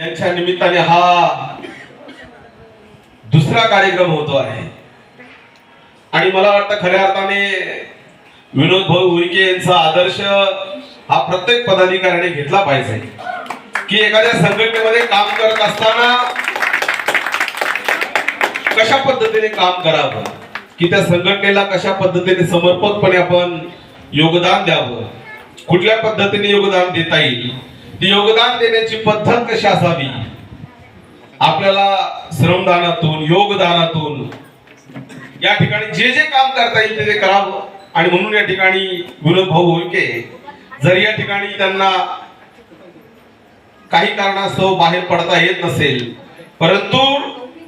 यांच्या निमित्ताने हा दुसरा कार्यक्रम होतो आहे आणि मला वाटतं खऱ्या अर्थाने विनोद भाऊ उईके यांचा आदर्श हा प्रत्येक पदाधिकाऱ्याने घेतला पाहिजे की एखाद्या संघटनेमध्ये काम करत असताना कशा पद्धतीने काम करावं, की त्या संघटनेला कशा पद्धतीने समर्पकपणे आपण योगदान द्यावं, कुठल्या पद्धतीने योगदान देता येईल, ती योगदान देण्याची पद्धत कशी असावी, आपल्याला श्रमदानातून योगदानातून या ठिकाणी जे जे काम करता येईल ते करावं. आणि म्हणून या ठिकाणी विनोद भाऊ उईके जर या ठिकाणी त्यांना काही कारणास्तव बाहेर पडता येत नसेल, परंतु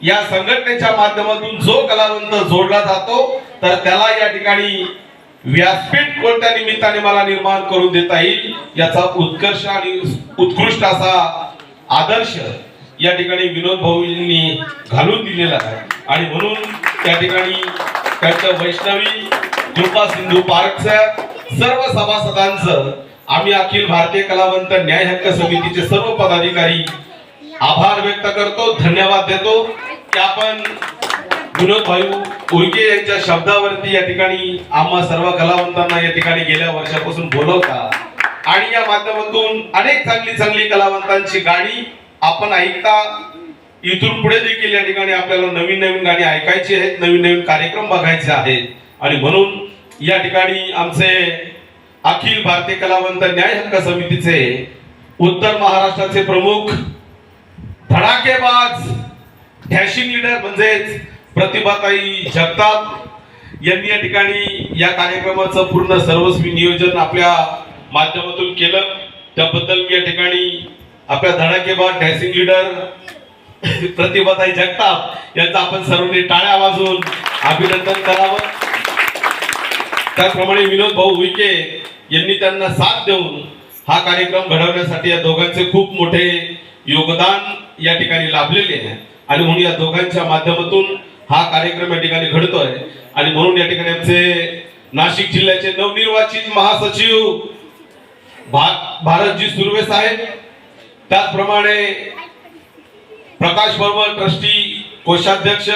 या संघटनेच्या माध्यमातून जो कलावंत जोडला जातो तर त्याला या ठिकाणी व्यासपीठ कोणत्या निमित्ताने मला निर्माण करून देता येईल याचा उत्कर्ष आणि उत्कृष्ट असा आदर्श या ठिकाणी विनोद भाऊंनी घालून दिलेला आहे. आणि म्हणून त्या ठिकाणी त्यांच्या वैष्णवी कृपा सिंधू पार्कच्या सर्व सभासदांचं आम्ही अखिल भारतीय कलावंत न्याय हक्क समितीचे सर्व पदाधिकारी आभार व्यक्त करतो, धन्यवाद देतो की आपण विनोद भाऊ उईके यांच्या शब्दावरती या ठिकाणी आम्हा सर्व कलावंतांना या ठिकाणी गेल्या वर्षापासून बोलवता आणि या माध्यमातून अनेक चांगली चांगली कलावंतांची गाणी आपण ऐकता. इथून पुढे देखील या ठिकाणी आपल्याला नवीन नवीन गाणी ऐकायची आहेत, नवीन नवीन कार्यक्रम बघायचे आहेत. आणि म्हणून या ठिकाणी आमचे अखिल भारतीय कलावंत न्याय हक्क समितीचे उत्तर महाराष्ट्राचे प्रमुख धडाकेबाज डॅशिंग लीडर म्हणजेच प्रतिभाताई जगताप यांनी या ठिकाणी या कार्यक्रमाचं पूर्ण सर्वस्वी नियोजन आपल्या माध्यमातून केलं. त्याबद्दल मी या ठिकाणी आपल्या धडाकेबाज डॅशिंग लीडर प्रतिभाताई जगताप यांचा आपण सर्वांनी टाळ्या वाजवून अभिनंदन करावं. त्याचप्रमाणे विनोद भाऊ उईके यांनी त्यांना साथ देऊन हा कार्यक्रम घडवण्यासाठी या दोघांचे खूप मोठे योगदान या ठिकाणी लाभलेले आहे. आणि म्हणून या दोघांच्या माध्यमातून हा कार्यक्रम या ठिकाणी घडतोय. आणि म्हणून या ठिकाणी आमचे नाशिक जिल्ह्याचे नवनिर्वाचित महासचिव भारतजी सुर्वे साहेब, त्याचप्रमाणे प्रकाश बर्मन ट्रस्टी कोषाध्यक्ष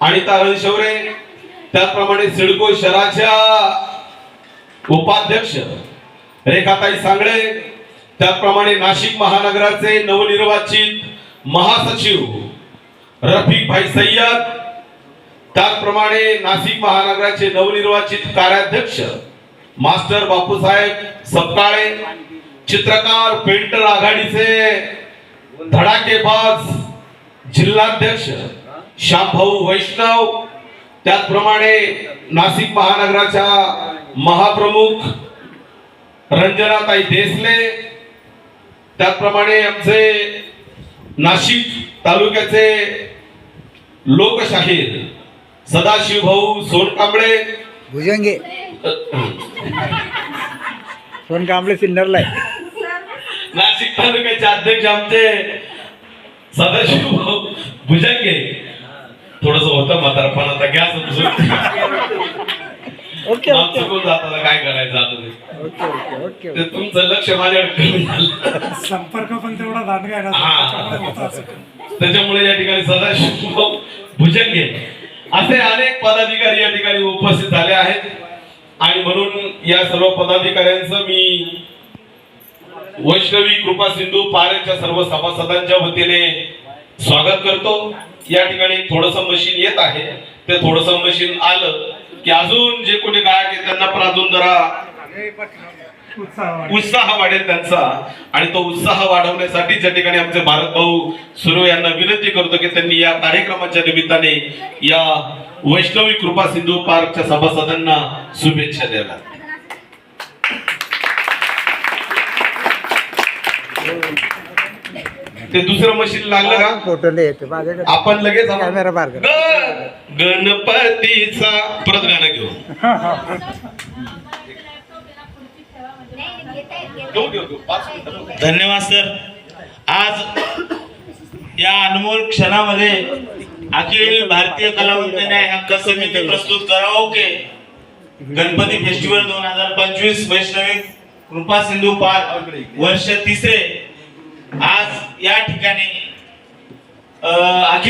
अनिता रणशौरे, त्याचप्रमाणे सिडको शहराच्या उपाध्यक्ष रेखाताई सांगळे, त्याचप्रमाणे नाशिक महानगराचे नवनिर्वाचित महासचिव रफिक भाई सय्यद, त्याचप्रमाणे नाशिक महानगराचे नवनिर्वाचित कार्याध्यक्ष मास्टर बापूसाहेब सपकाळे, चित्रकार पेंटर आघाडीचे धडाकेबाज जिल्हाध्यक्ष श्यामभाऊ वैष्णव, त्याचप्रमाणे नाशिक महानगराच्या महाप्रमुख रंजनाताई देसले, त्याचप्रमाणे आमचे नाशिक तालुक्याचे लोकशाहीर सदाशिव भाऊ सोनकांबळे भुजंगे सोनकांबळे सिन्नरला नाशिक तालुक्याचे अध्यक्ष आमचे सदाशिव भाऊ भुजंगे. थोडस होतं म्हातारपण, आता गॅस ओके ओके जाताना काय करायचं आता ओके ओके ओके ते तुमचं लक्ष माझ्याकडे कमी झालं. संपर्क पण तेवढा दांडगा आहे ना. त्याच्यामुळे या ठिकाणी सदाशिव भाऊ भुजंगे असे अनेक पदाधिकारी या ठिकाणी उपस्थित झाले आहेत. आणि म्हणून या सर्व पदाधिकाऱ्यांचं मी वैष्णवी कृपा सिंधू पारेच्या सर्व सभासदांच्या वतीने स्वागत करतो. या ठिकाणी थोडस मशीन येत आहे, ते थोडस मशीन आलं की अजून जे कोणी गायक आहेत त्यांना पण अजून जरा उत्साह वाढेल त्यांचा. आणि तो उत्साह वाढवण्यासाठी ज्या ठिकाणी आमचे भारत भाऊ सुर्वे यांना विनंती करतो की त्यांनी या कार्यक्रमाच्या निमित्ताने या वैष्णवी कृपा सिंधू पार्कच्या सभासदांना शुभेच्छा द्याव्या. ते दुसरं मशीन लागलं का फोटो नाही येते माझ्याकडे, आपण लगेच कॅमेरा बाहेर कर. गणपतीचा परत गाणं घेऊ. धन्यवाद सर. आज या अनमोल क्षणामध्ये अखिल भारतीय कलावंत न्याय हक्क समिती प्रस्तुत कराओके गणपती फेस्टिवल 2025 वैष्णवी कृपा सिंधू पार्क वर्ष तिसरे आज या ठिकाणी अखिल